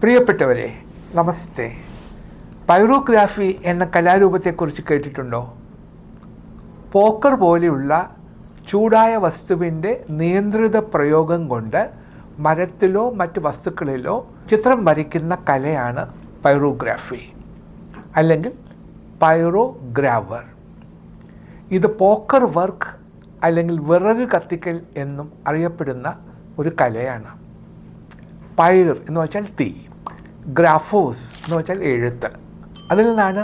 പ്രിയപ്പെട്ടവരെ, നമസ്തേ. പൈറോഗ്രാഫി എന്ന കലാരൂപത്തെക്കുറിച്ച് കേട്ടിട്ടുണ്ടോ? പോക്കർ പോലെയുള്ള ചൂടായ വസ്തുവിൻ്റെ നിയന്ത്രിത പ്രയോഗം കൊണ്ട് മരത്തിലോ മറ്റ് വസ്തുക്കളിലോ ചിത്രം വരയ്ക്കുന്ന കലയാണ് പൈറോഗ്രാഫി അല്ലെങ്കിൽ പൈറോഗ്രാവർ. ഇത് പോക്കർ വർക്ക് അല്ലെങ്കിൽ വിറക് കത്തിക്കൽ എന്നും അറിയപ്പെടുന്ന ഒരു കലയാണ്. പൈർ എന്ന് വെച്ചാൽ തീ, ഗ്രാഫോസ് എന്ന് വെച്ചാൽ എഴുത്ത്. അതിൽ നിന്നാണ്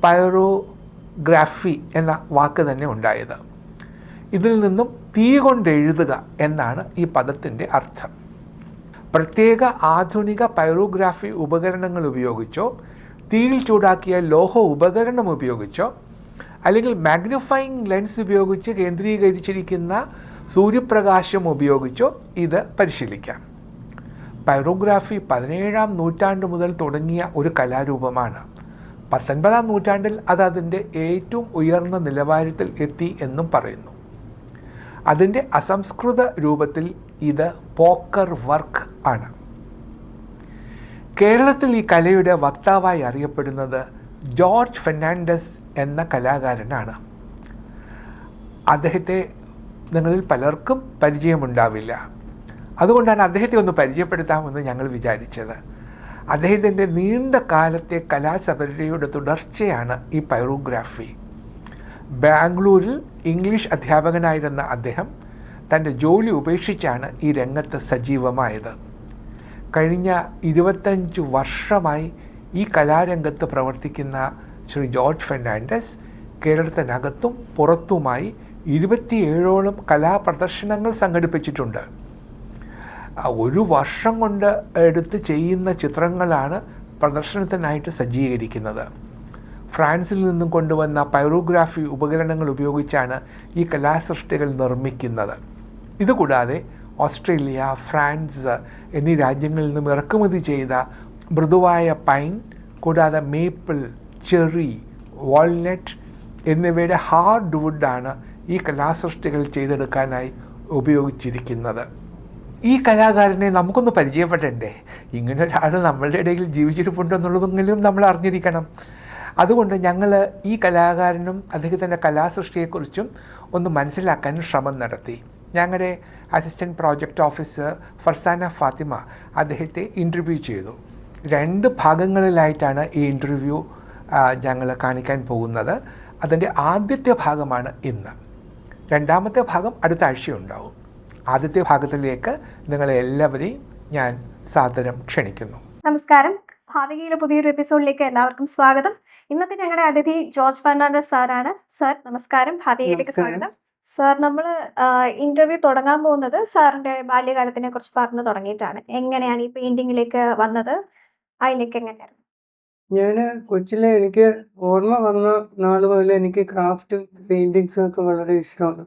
പൈറോഗ്രാഫി എന്ന വാക്ക് തന്നെ ഉണ്ടായത്. ഇതിൽ നിന്നും തീ കൊണ്ട് എഴുതുക എന്നാണ് ഈ പദത്തിൻ്റെ അർത്ഥം. പ്രത്യേക ആധുനിക പൈറോഗ്രാഫി ഉപകരണങ്ങൾ ഉപയോഗിച്ചോ, തീയിൽ ചൂടാക്കിയ ലോഹ ഉപകരണം ഉപയോഗിച്ചോ, അല്ലെങ്കിൽ മാഗ്നിഫയിങ് ലെൻസ് ഉപയോഗിച്ച് കേന്ദ്രീകരിച്ചിരിക്കുന്ന സൂര്യപ്രകാശം ഉപയോഗിച്ചോ ഇത് പരിശീലിക്കാം. പൈറോഗ്രാഫി 17-ാം നൂറ്റാണ്ട് മുതൽ തുടങ്ങിയ ഒരു കലാരൂപമാണ്. 19-ാം നൂറ്റാണ്ടിൽ അത് അതിൻ്റെ ഏറ്റവും ഉയർന്ന നിലവാരത്തിൽ എത്തി എന്നും പറയുന്നു. അതിൻ്റെ അസംസ്കൃത രൂപത്തിൽ ഇത് പോക്കർ വർക്ക് ആണ്. കേരളത്തിൽ ഈ കലയുടെ വക്താവായി അറിയപ്പെടുന്നത് ജോർജ് ഫെർണാണ്ടസ് എന്ന കലാകാരനാണ്. അദ്ദേഹത്തെ നിങ്ങളിൽ പലർക്കും പരിചയമുണ്ടാവില്ല. അതുകൊണ്ടാണ് അദ്ദേഹത്തെ ഒന്ന് പരിചയപ്പെടുത്താമെന്ന് ഞങ്ങൾ വിചാരിച്ചത്. അദ്ദേഹത്തിൻ്റെ നീണ്ട കാലത്തെ കലാസപര്യയുടെ തുടർച്ചയാണ് ഈ പൈറോഗ്രാഫി. ബാംഗ്ലൂരിൽ ഇംഗ്ലീഷ് അധ്യാപകനായിരുന്ന അദ്ദേഹം തൻ്റെ ജോലി ഉപേക്ഷിച്ചാണ് ഈ രംഗത്ത് സജീവമായത്. കഴിഞ്ഞ 25 വർഷമായി ഈ കലാരംഗത്ത് പ്രവർത്തിക്കുന്ന ശ്രീ ജോർജ് ഫെർണാണ്ടസ് കേരളത്തിനകത്തും പുറത്തുമായി 27ഓളം കലാപ്രദർശനങ്ങൾ സംഘടിപ്പിച്ചിട്ടുണ്ട്. ഒരു വർഷം കൊണ്ട് എടുത്ത് ചെയ്യുന്ന ചിത്രങ്ങളാണ് പ്രദർശനത്തിനായിട്ട് സജ്ജീകരിക്കുന്നത്. ഫ്രാൻസിൽ നിന്നും കൊണ്ടുവന്ന പൈറോഗ്രാഫി ഉപകരണങ്ങൾ ഉപയോഗിച്ചാണ് ഈ കലാസൃഷ്ടികൾ നിർമ്മിക്കുന്നത്. ഇതുകൂടാതെ ഓസ്ട്രേലിയ, ഫ്രാൻസ് എന്നീ രാജ്യങ്ങളിൽ നിന്നും ഇറക്കുമതി ചെയ്ത മൃദുവായ പൈൻ, കൂടാതെ മേപ്പിൾ, ചെറി, വാൾനട്ട് എന്നിവയുടെ ഹാർഡ് വുഡാണ് ഈ കലാസൃഷ്ടികൾ ചെയ്തെടുക്കാനായി ഉപയോഗിച്ചിരിക്കുന്നത്. ഈ കലാകാരനെ നമുക്കൊന്ന് പരിചയപ്പെടണ്ടേ? ഇങ്ങനെ ഒരാൾ നമ്മളുടെ ഇടയിൽ ജീവിച്ചിരിപ്പുണ്ടെന്നുള്ളതെങ്കിലും നമ്മൾ അറിഞ്ഞിരിക്കണം. അതുകൊണ്ട് ഞങ്ങൾ ഈ കലാകാരനും അദ്ദേഹത്തിൻ്റെ കലാസൃഷ്ടിയെക്കുറിച്ചും ഒന്ന് മനസ്സിലാക്കാൻ ശ്രമം നടത്തി. ഞങ്ങളുടെ assistant project officer Farsana Fathima അദ്ദേഹത്തെ ഇൻ്റർവ്യൂ ചെയ്തു. 2 ഭാഗങ്ങളിലായിട്ടാണ് ഈ ഇൻ്റർവ്യൂ ഞങ്ങൾ കാണിക്കാൻ പോകുന്നത്. അതിൻ്റെ ആദ്യത്തെ ഭാഗമാണ് ഇന്ന്. 2ാമത്തെ ഭാഗം അടുത്ത ആഴ്ചയുണ്ടാവും. ആദ്യത്തെ ഭാഗത്തിലേക്ക് നിങ്ങളെ എല്ലാവരെയും ഞാൻ സാദരം ക്ഷണിക്കുന്നു. നമസ്കാരം. ഭാവികയിലെ പുതിയൊരു എപ്പിസോഡിലേക്ക് എല്ലാവർക്കും സ്വാഗതം. ഇന്നത്തെ ഞങ്ങളുടെ അതിഥി ജോർജ് ഫെർണാണ്ടസ് സാറാണ്. സാർ നമസ്കാരം, ഭാവികയിലേക്ക് സ്വാഗതം. സാർ, നമ്മൾ ഇന്റർവ്യൂ തുടങ്ങാൻ പോകുന്നത് സാറിന്റെ ബാല്യകാലത്തിനെ കുറിച്ച് പറഞ്ഞു തുടങ്ങിയിട്ടാണ്. എങ്ങനെയാണ് ഈ പെയിന്റിങ്ങിലേക്ക് വന്നത്? അതിലേക്ക് എങ്ങനെയായിരുന്നു? ഞാൻ കൊച്ചിലെ എനിക്ക് ഓർമ്മ വന്ന നാൾ മുതൽ എനിക്ക് ക്രാഫ്റ്റും പെയിൻറ്റിങ്സും ഒക്കെ വളരെ ഇഷ്ടമാണ്.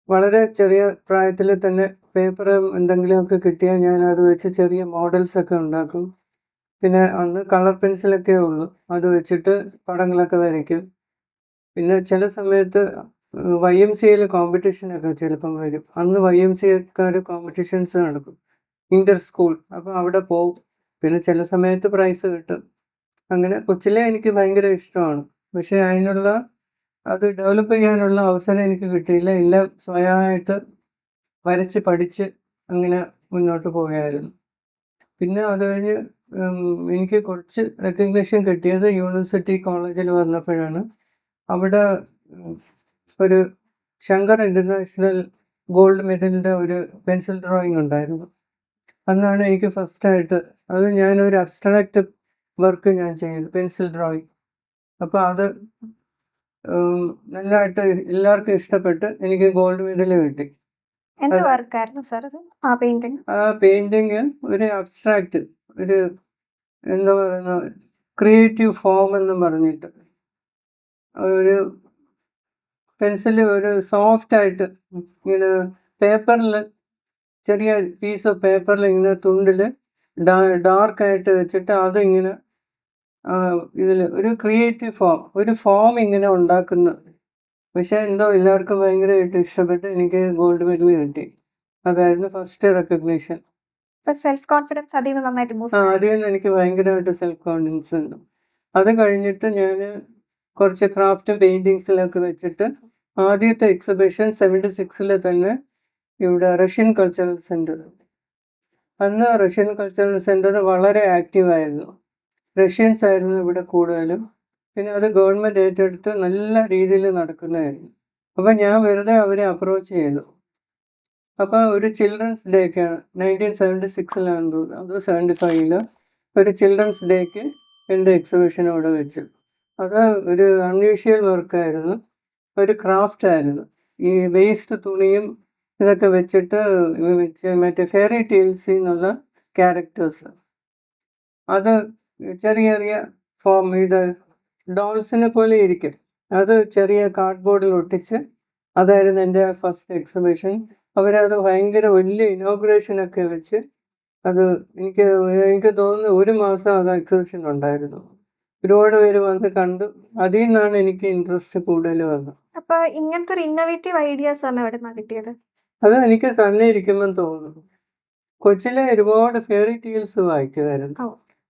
വളരെ ചെറിയ പ്രായത്തിൽ തന്നെ പേപ്പർ എന്തെങ്കിലുമൊക്കെ കിട്ടിയാൽ ഞാൻ അത് വെച്ച് ചെറിയ മോഡൽസൊക്കെ ഉണ്ടാക്കും. പിന്നെ അന്ന് കളർ പെൻസിലൊക്കെ ഉള്ളൂ, അത് വെച്ചിട്ട് പടങ്ങളൊക്കെ വരയ്ക്കും. പിന്നെ ചില സമയത്ത് YMCAയിൽ കോമ്പറ്റീഷനൊക്കെ ചിലപ്പം വരും. അന്ന് YMCAക്കാർ കോമ്പറ്റീഷൻസ് നടക്കും, ഇൻ്റർ സ്കൂൾ. അപ്പോൾ അവിടെ പോകും. പിന്നെ ചില സമയത്ത് പ്രൈസ് കിട്ടും. അങ്ങനെ കൊച്ചിലെ എനിക്ക് ഭയങ്കര ഇഷ്ടമാണ്. പക്ഷേ അത് ഡെവലപ്പ് ചെയ്യാനുള്ള അവസരം എനിക്ക് കിട്ടിയില്ല. എല്ലാം സ്വയമായിട്ട് വരച്ച് പഠിച്ച് അങ്ങനെ മുന്നോട്ട് പോവുകയായിരുന്നു. പിന്നെ അത് കഴിഞ്ഞ് എനിക്ക് കുറച്ച് റെക്കഗ്നിഷൻ കിട്ടിയത് യൂണിവേഴ്സിറ്റി കോളേജിൽ വന്നപ്പോഴാണ്. അവിടെ ഒരു ശങ്കർ ഇൻ്റർനാഷണൽ ഗോൾഡ് മെഡലിൻ്റെ ഒരു പെൻസിൽ ഡ്രോയിങ് ഉണ്ടായിരുന്നു. അന്നാണ് എനിക്ക് ഫസ്റ്റായിട്ട് അത് ഞാനൊരു അബ്സ്ട്രാക്റ്റ് വർക്ക് ഞാൻ ചെയ്തു, പെൻസിൽ ഡ്രോയിങ്. അപ്പോൾ അത് നല്ലതായിട്ട് എല്ലാവർക്കും ഇഷ്ടപ്പെട്ട് എനിക്ക് ഗോൾഡ് മെഡൽ കിട്ടി. ആ പെയിന്റിങ് ഒരു അബ്സ്ട്രാക്റ്റ്, ഒരു എന്താ പറയുന്ന ക്രിയേറ്റീവ് ഫോം എന്ന് പറഞ്ഞിട്ട് ഒരു പെൻസിൽ ഒരു സോഫ്റ്റ് ആയിട്ട് ഇങ്ങനെ പേപ്പറിൽ, ചെറിയ പീസ് ഓഫ് പേപ്പറിൽ ഇങ്ങനെ തുണ്ടിൽ ഡാർക്കായിട്ട് വെച്ചിട്ട് അതിങ്ങനെ ഇതിൽ ഒരു ക്രിയേറ്റീവ് ഫോം, ഒരു ഫോം ഇങ്ങനെ ഉണ്ടാക്കുന്നത്. പക്ഷേ എന്തോ എല്ലാവർക്കും ഭയങ്കരമായിട്ട് ഇഷ്ടപ്പെട്ട് എനിക്ക് ഗോൾഡ് മെഡൽ കിട്ടി. അതായിരുന്നു ഫസ്റ്റ് റെക്കഗ്നീഷൻ. ഇപ്പൊ സെൽഫ് കോൺഫിഡൻസ് അതിൽ നിന്ന് നന്നായിട്ട് ആ ബൂസ്റ്റ് അതിൽ നിന്ന് എനിക്ക് ഭയങ്കരമായിട്ട് സെൽഫ് കോൺഫിഡൻസ് ഉണ്ട്. അത് കഴിഞ്ഞിട്ട് ഞാൻ കുറച്ച് ക്രാഫ്റ്റും പെയിൻറ്റിങ്സിലൊക്കെ വെച്ചിട്ട് ആദ്യത്തെ എക്സിബിഷൻ 76 തന്നെ ഇവിടെ റഷ്യൻ കൾച്ചറൽ സെൻറ്റർ. അന്ന് റഷ്യൻ കൾച്ചറൽ സെൻറ്റർ വളരെ ആക്റ്റീവായിരുന്നു. റഷ്യൻസ് ആയിരുന്നു ഇവിടെ കൂടുതലും. പിന്നെ അത് ഗവൺമെൻറ് ഏറ്റെടുത്ത് നല്ല രീതിയിൽ നടക്കുന്നതായിരുന്നു. അപ്പം ഞാൻ വെറുതെ അവരെ അപ്രോച്ച് ചെയ്തു. അപ്പോൾ ഒരു ചിൽഡ്രൻസ് ഡേക്കാണ് 1976 തോന്നുന്നു, അത് 75 ഒരു ചിൽഡ്രൻസ് ഡേക്ക് എൻ്റെ എക്സിബിഷൻ അവിടെ വെച്ചു. അത് ഒരു അൺയൂഷ്വൽ വർക്കായിരുന്നു, ഒരു ക്രാഫ്റ്റ് ആയിരുന്നു. ഈ വേസ്റ്റ് തുണിയും ഇതൊക്കെ വെച്ചിട്ട് മറ്റേ ഫെയറി ടെയിൽസിൽ നിന്നുള്ള ക്യാരക്ടേഴ്സ്, അത് ചെറിയ ചെറിയ ഫോം, ഇത് ഡോൾസിനെ പോലെ ഇരിക്കും, അത് ചെറിയ കാർഡ്ബോർഡിൽ ഒട്ടിച്ച്, അതായിരുന്നു എൻ്റെ ഫസ്റ്റ് എക്സിബിഷൻ. അവരത് ഭയങ്കര വലിയ ഇനോഗ്രേഷനൊക്കെ വെച്ച് അത് എനിക്ക് തോന്നുന്നു 1 മാസം അത് എക്സിബിഷൻ ഉണ്ടായിരുന്നു. ഒരുപാട് പേര് വന്ന് കണ്ടു. അതിൽ നിന്നാണ് എനിക്ക് ഇൻട്രസ്റ്റ് കൂടുതൽ വന്നത്. അപ്പൊ ഇങ്ങനത്തെ ഒരു ഇന്നോവേറ്റീവ് ഐഡിയാസ് ആണ് എവിടെ നിന്നാണ് കിട്ടിയത്? അത് എനിക്ക് തന്നെ ഇരിക്കുമ്പോൾ തോന്നുന്നു. കൊച്ചിലെ ഒരുപാട് ഫെയറി ടെയിൽസ് വായിക്കുമായിരുന്നു. ഓ.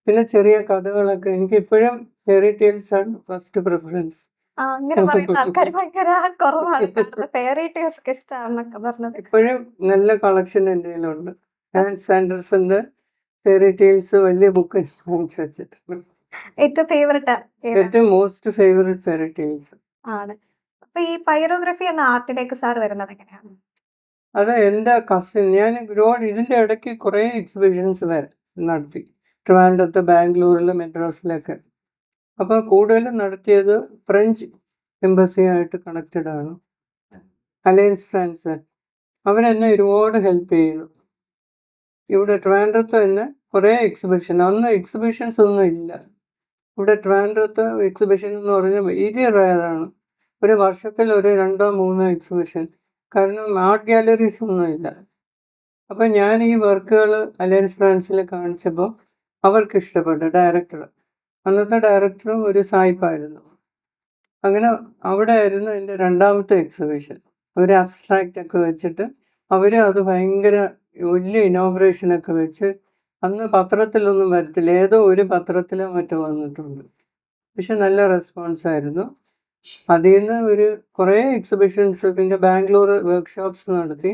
പിന്നെ ചെറിയ കഥകളൊക്കെ. എനിക്ക് ഇപ്പോഴും ഫെയറി ടെയിൽസ് ആണ് ഫസ്റ്റ് പ്രിഫറൻസ്. അങ്ങനെ പറയുന്ന ആൾക്കാർ ഭയങ്കര കുറവാണ്. ഫെയറി ടെയിൽസ് ഒക്കെ ഇഷ്ടമാണെന്നൊക്കെ പറഞ്ഞത്. ഇപ്പോഴും നല്ല കളക്ഷൻ എൻ്റെ കയ്യിലുണ്ട്. ഹാൻസ് ആൻഡേഴ്സന്റെ ഫെയറി ടെയിൽസ് വലിയ ബുക്ക് വാങ്ങിച്ചു വെച്ചിട്ടുണ്ട്. ഏറ്റവും ഫേവറേറ്റ് ഏറ്റവും മോസ്റ്റ് ഫേവറേറ്റ് ഫെയറി ടെയിൽസ് ആണ്. അപ്പൊ ഈ പൈറോഗ്രഫി എന്ന ആർട്ടിലേക്ക് സാർ വരുന്നത് എങ്ങനെയാണ്? അത് എൻ്റെ കസിൻ, ഞാൻ ഒരുപാട് ഇതിൻ്റെ ഇടയ്ക്ക് കുറേ എക്സിബിഷൻസ് നടത്തി, ട്രിവാൻഡ്രത്ത്, ബാംഗ്ലൂരിൽ, മെഡ്രാസിലൊക്കെ. അപ്പോൾ കൂടുതലും നടത്തിയത് ഫ്രഞ്ച് എംബസിയായിട്ട് കണക്റ്റഡ് ആണ്, അലയൻസ് ഫ്രാൻസ്. അവരെന്നെ ഒരുപാട് ഹെൽപ്പ് ചെയ്തു. ഇവിടെ ട്രിവാൻഡ്രത്ത് തന്നെ കുറേ എക്സിബിഷൻ, അന്ന് എക്സിബിഷൻസ് ഒന്നും ഇല്ല ഇവിടെ ട്രിവാൻഡ്രത്ത്. എക്സിബിഷൻ എന്ന് പറഞ്ഞാൽ വെരി റയറാണ്. ഒരു വർഷത്തിൽ ഒരു 2-3 എക്സിബിഷൻ, കാരണം ആർട്ട് ഗാലറീസ് ഒന്നും ഇല്ല. അപ്പം ഞാൻ ഈ വർക്കുകൾ അലയൻസ് ഫ്രാൻസിൽ കാണിച്ചപ്പോൾ അവർക്ക് ഇഷ്ടപ്പെട്ടു. ഡയറക്ടർ, അന്നത്തെ ഡയറക്ടറും ഒരു സായിപ്പായിരുന്നു. അങ്ങനെ അവിടെ ആയിരുന്നു എൻ്റെ രണ്ടാമത്തെ എക്സിബിഷൻ. ഒരു അബ്സ്ട്രാക്റ്റ് ഒക്കെ വെച്ചിട്ട് അവർ അത് ഭയങ്കര വലിയ ഇനോഗ്രേഷനൊക്കെ വെച്ച്, അന്ന് പത്രത്തിലൊന്നും വരത്തില്ല, ഏതോ ഒരു പത്രത്തിലോ മറ്റോ വന്നിട്ടുണ്ട്. പക്ഷെ നല്ല റെസ്പോൺസ് ആയിരുന്നു. അതിൽ നിന്ന് ഒരു കുറേ എക്സിബിഷൻസ്, പിന്നെ ബാംഗ്ലൂർ വർക്ക്ഷോപ്സ് നടത്തി.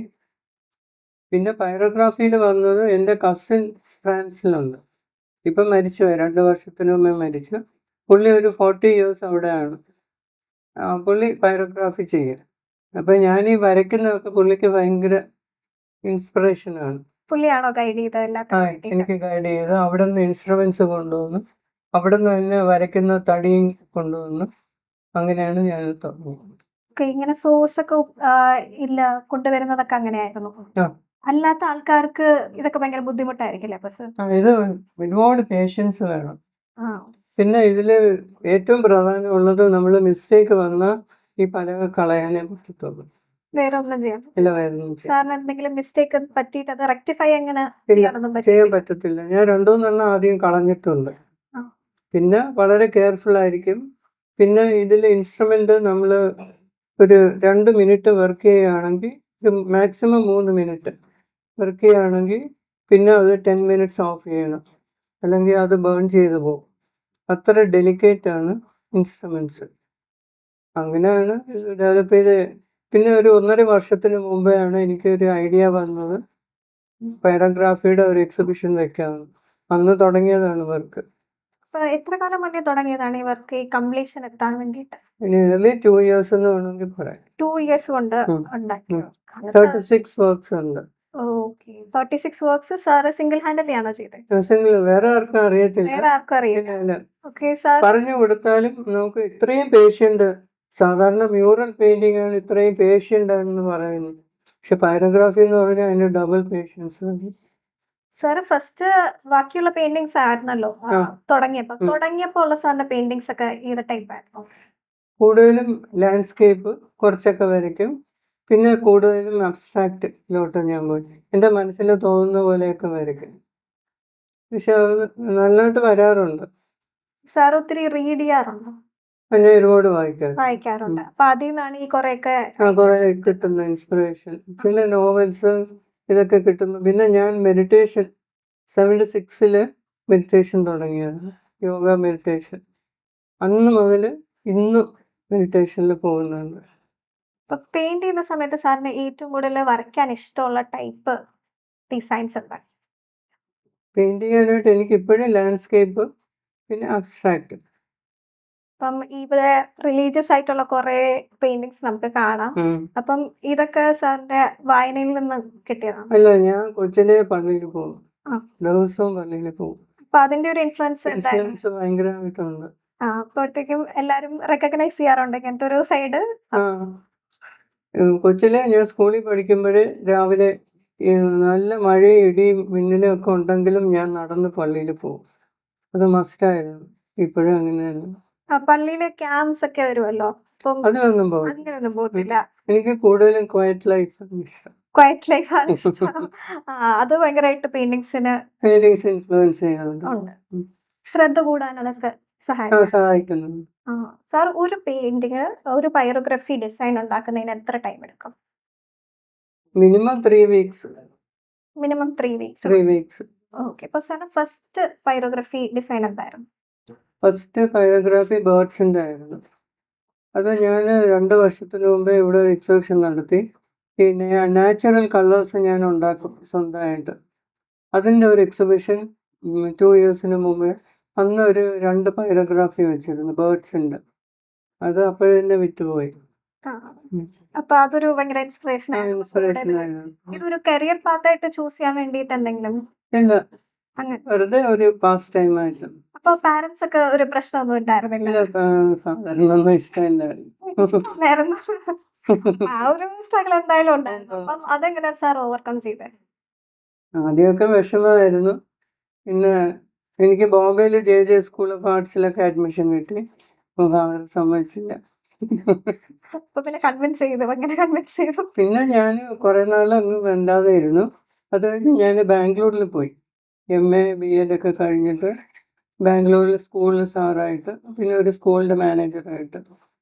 പിന്നെ പൈറോഗ്രാഫിയിൽ വന്നത് എൻ്റെ കസിൻ ഫ്രാൻസിലുണ്ട്, ഇപ്പം മരിച്ചു, 2 വർഷത്തിന് മുമ്പേ മരിച്ചു. പുള്ളി ഒരു 40 years അവിടെയാണ്. പുള്ളി പൈറോഗ്രാഫി ചെയ്യും. അപ്പം ഞാൻ ഈ വരയ്ക്കുന്നതൊക്കെ പുള്ളിക്ക് ഭയങ്കര ഇൻസ്പിറേഷനാണ്. പുള്ളിയാണോ ഗൈഡ് ചെയ്തത് ആ, എല്ലാത്തിനും? എനിക്ക് ഗൈഡ് ചെയ്ത് അവിടെ നിന്ന് ഇൻസ്ട്രുമെന്റ്സ് കൊണ്ടുവന്ന്, അവിടെ നിന്ന് തന്നെ വരയ്ക്കുന്ന തടിയും കൊണ്ടുവന്ന്, അങ്ങനെയാണ് ഞാൻ തുടങ്ങിയത്. ഇങ്ങനെ സോഴ്സ് ഒക്കെ ഇല്ല കൊണ്ടുവരുന്നതൊക്കെ അങ്ങനെയായിരുന്നു. ആ. അല്ലാത്ത ആൾക്കാർക്ക് ഇതൊക്കെ ഭയങ്കര ബുദ്ധിമുട്ടായിരിക്കില്ലേ? അപ്പൊ സർ ഇത് ഒരുപാട് പേഷ്യൻസ് വേണം. ആ പിന്നെ ഇതിൽ ഏറ്റവും പ്രധാനമുള്ളത്, നമ്മൾ മിസ്റ്റേക്ക് വന്നാൽ ഈ പലക കളയാനേ പറ്റത്തുള്ളൂ, വേറെ ഒന്നും ചെയ്യാം. ഇല്ല വേറെ ഒന്നും ചെയ്യാൻ സാറിന് എന്തെങ്കിലും മിസ്റ്റേക്ക് പറ്റിയിട്ട് അത് റെക്ടിഫൈ എങ്ങനെ ഇല്ല, ചെയ്യാനൊന്നും ചെയ്യാൻ പറ്റില്ല? പറ്റത്തില്ല. ഞാൻ 2-3 ആദ്യം കളഞ്ഞിട്ടുണ്ട്. ആ. പിന്നെ വളരെ കെയർഫുൾ ആയിരിക്കും. പിന്നെ ഇതിൽ ഇൻസ്ട്രുമെന്റ് നമ്മൾ ഒരു 2 മിനിറ്റ് വർക്ക് ചെയ്യുകയാണെങ്കിൽ, മാക്സിമം 3 മിനിറ്റ് വർക്ക് ചെയ്യുകയാണെങ്കിൽ, പിന്നെ അത് 10 മിനിറ്റ്സ് ഓഫ് ചെയ്യണം, അല്ലെങ്കിൽ അത് ബേൺ ചെയ്ത് പോകും. അത്ര ഡെലിക്കേറ്റ് ആണ് ഇൻസ്ട്രുമെന്റ്സ്. അങ്ങനെയാണ് ഡെവലപ്പ് ചെയ്ത്. പിന്നെ ഒരു 1.5 വർഷത്തിന് മുമ്പെയാണ് എനിക്കൊരു ഐഡിയ വന്നത്, പൈറോഗ്രാഫിയുടെ ഒരു എക്സിബിഷൻ വെക്കാമെന്ന്. അന്ന് തുടങ്ങിയതാണ് വർക്ക്. അപ്പൊ എത്ര കാലം മുന്നേ തുടങ്ങിയതാണ് ഈ വർക്ക് ഈ കംപ്ലീഷൻ എത്താൻ വേണ്ടിയിട്ട്? നിയർലി 2 years എന്ന് വേണമെങ്കിൽ പറയാം. 2 years കൊണ്ട് ഉം. ഉണ്ടാക്കിയോ? 36 വർക്ക്സ് ഉണ്ട്. Okay. 36 works sir single handle ആണോ ചെയ്തത്? സിംഗിൾ, വേറെ ആർക്കും അറിയത്തില്ല. വേറെ ആർക്കും അറിയില്ല. ഇല്ല. Okay sir. പറഞ്ഞു കൊടുത്താലും നമുക്ക് ഇത്രയും പേഷ്യൻ്റ്, സാധാരണ മ്യൂറൽ പെയിന്റിംഗ് ആണ് ഇത്രയും പേഷ്യൻ്റ് ആണെന്ന് പറയുന്നത്, പക്ഷെ പൈറോഗ്രാഫി എന്ന് പറഞ്ഞാൽ അതിന് ഡബിൾ പേഷ്യൻസ്. സാർ ഫസ്റ്റ് ബാക്കിയുള്ള പെയിന്റിങ്സ് ആയിരുന്നല്ലോ ആ. തുടങ്ങിയപ്പോ ഉള്ള സാറിന്റെ പെയിന്റിങ്സ് ഒക്കെ ഏത് ടൈപ്പ് ആയിരുന്നു? കൂടുതലും ലാൻഡ്സ്കേപ്പ് കുറച്ചൊക്കെ വരയ്ക്കും. പിന്നെ കൂടുതലും അബ്സ്ട്രാക്റ്റിലോട്ട് ഞാൻ പോയി, എൻ്റെ മനസ്സിൽ തോന്നുന്ന പോലെയൊക്കെ വരയ്ക്കും. പക്ഷെ അത് നല്ലതായിട്ട് വരാറുണ്ട്. സാർ ഒത്തിരി റീഡ് ചെയ്യാറുണ്ടോ? ഞാൻ ഒരുപാട് വായിക്കാറ്. വായിക്കാറുണ്ട്. അപ്പൊ അതിൽ നിന്നാണ് ഈ കുറെയൊക്കെ കുറെ കിട്ടുന്ന ഇൻസ്പിറേഷൻ. ചില നോവൽസ് ഇതൊക്കെ കിട്ടുന്നു. പിന്നെ ഞാൻ മെഡിറ്റേഷൻ 76 മെഡിറ്റേഷൻ തുടങ്ങിയത്, യോഗ മെഡിറ്റേഷൻ. അന്ന് മുതൽ ഇന്ന് മെഡിറ്റേഷനിൽ പോകുന്നുണ്ട്. അപ്പൊ പെയിന്റ് ചെയ്യുന്ന സമയത്ത് സാറിന് ഏറ്റവും കൂടുതൽ വരയ്ക്കാൻ ഇഷ്ടമുള്ള ടൈപ്പ് ഡിസൈൻസ് എന്താണ്? പെയിന്റ് ചെയ്യാനായിട്ട് എനിക്ക് ഇപ്പോഴും ലാൻഡ്സ്കേപ്പ്, പിന്നെ അബ്സ്ട്രാക്ട്. അപ്പം ഇവിടെ റിലീജിയസ് ആയിട്ടുള്ള കുറെ പെയിന്റിങ്സ് നമുക്ക് കാണാം. അപ്പം ഇതൊക്കെ സാറിന്റെ വായനയിൽ നിന്ന് കിട്ടിയതാണ്? അല്ല, ഞാൻ കൊച്ചിലെ പള്ളിയിൽ പോകും, ആ. ദിവസവും പള്ളിയിൽ പോകും. അപ്പൊ അതിന്റെ ഒരു ഇൻഫ്ലുവൻസ് എന്തായിരുന്നു? ഇൻഫ്ലുവൻസ് ഭയങ്കരമായിട്ടുണ്ട്. അപ്പോഴത്തേക്കും എല്ലാരും റെക്കഗ്നൈസ് ചെയ്യാറുണ്ട് ഇങ്ങനത്തെ ഒരു സൈഡ്. ആ, കൊച്ചിലെ ഞാൻ സ്കൂളിൽ പഠിക്കുമ്പോഴേ രാവിലെ നല്ല മഴയും ഇടിയും മിന്നലും ഒക്കെ ഉണ്ടെങ്കിലും ഞാൻ നടന്ന് പള്ളിയിൽ പോകും. അത് മസ്റ്റായിരുന്നു. ഇപ്പോഴും അങ്ങനെയാണ്. പള്ളിയിലെ ക്യാമ്പ്സ് ഒക്കെ വരുമല്ലോ, അപ്പം അതിനൊന്നും പോകില്ല. അങ്ങനെയൊന്നും പോകത്തില്ല. എനിക്ക് കൂടുതലും ക്വയറ്റ് ലൈഫ് ഇഷ്ടം. ക്വയറ്റ് ലൈഫ് ആണ് ഇഷ്ടം. അത് ഭയങ്കരമായിട്ട് പെയിന്റിങ്സിന് പെയിന്റിങ്സ് ഇൻഫ്ലുവൻസ് ചെയ്യുന്നുണ്ട്. ഉണ്ട്. ശ്രദ്ധ കൂടാൻ അതൊക്കെ സഹായിക്കും. സഹായിക്കുന്നുണ്ട്. സാർ ഒരു പെയിന്റിങ്, ഒരു പൈറോഗ്രഫി ഡിസൈൻ ഉണ്ടാക്കുന്നതിന് എത്ര ടൈം എടുക്കും? Minimum 3 weeks. Minimum 3 weeks. 3 weeks. Okay. അപ്പൊ സാറിന് ഫസ്റ്റ് പൈറോഗ്രഫി ഡിസൈൻ എന്തായിരുന്നു? ഫസ്റ്റ് പൈറോഗ്രാഫി ബേർഡ്സിൻ്റെ ആയിരുന്നു. അത് ഞാൻ 2 വർഷത്തിന് മുമ്പേ ഇവിടെ ഒരു എക്സിബിഷൻ നടത്തി. പിന്നെ നാച്ചുറൽ കളേഴ്സ് ഞാൻ ഉണ്ടാക്കും സ്വന്തമായിട്ട്. അതിൻ്റെ ഒരു എക്സിബിഷൻ 2 ഇയേഴ്സിന് മുമ്പേ അന്ന് ഒരു 2 പൈറോഗ്രാഫി വെച്ചിരുന്നു ബേർഡ്സിൻ്റെ. അത് അപ്പോഴെന്നെ വിറ്റുപോയി. അപ്പൊ അതൊരു ഭയങ്കര ഇൻസ്പിറേഷൻ ഇൻസ്പിറേഷനായിരുന്നു. ഇതൊരു കരിയർ പാത്തായിട്ട് ചൂസ് ചെയ്യാൻ വേണ്ടിയിട്ട് എന്തെങ്കിലും? ഇല്ല, അങ്ങനെ വെറുതെ ഒരു പാസ് ടൈം ആയിട്ട്. അപ്പൊ പാരന്റ്സ് ഒക്കെ ഒരു പ്രശ്നമൊന്നും ഉണ്ടായിരുന്നില്ല? ഇല്ല, സാധാരണ ഒന്നും ഇഷ്ടമില്ലായിരുന്നു. ആ ഒരു സ്ട്രഗിൾ എന്തായാലും ഉണ്ടായിരുന്നു. അപ്പം അതെങ്ങനെയാണ് സാർ ഓവർകം ചെയ്തത്? ആദ്യമൊക്കെ വിഷമമായിരുന്നു. പിന്നെ എനിക്ക് ബോംബെയിൽ JJ സ്കൂൾ ഓഫ് ആർട്സിലൊക്കെ അഡ്മിഷൻ കിട്ടി. അവർ സമ്മതിച്ചില്ല. അപ്പൊ പിന്നെ കൺവിൻസ് ചെയ്തു? എങ്ങനെ കൺവിൻസ് ചെയ്തു? പിന്നെ ഞാൻ കുറേ നാൾ അങ്ങ് വേണ്ടാതെ ഇരുന്നു. അത് കഴിഞ്ഞ് ഞാൻ ബാംഗ്ലൂരിൽ പോയി. MA BEd ഒക്കെ കഴിഞ്ഞിട്ട് ബാംഗ്ലൂരിൽ സ്കൂളിൽ സാറായിട്ട്, പിന്നെ ഒരു സ്കൂളിൻ്റെ മാനേജറായിട്ട്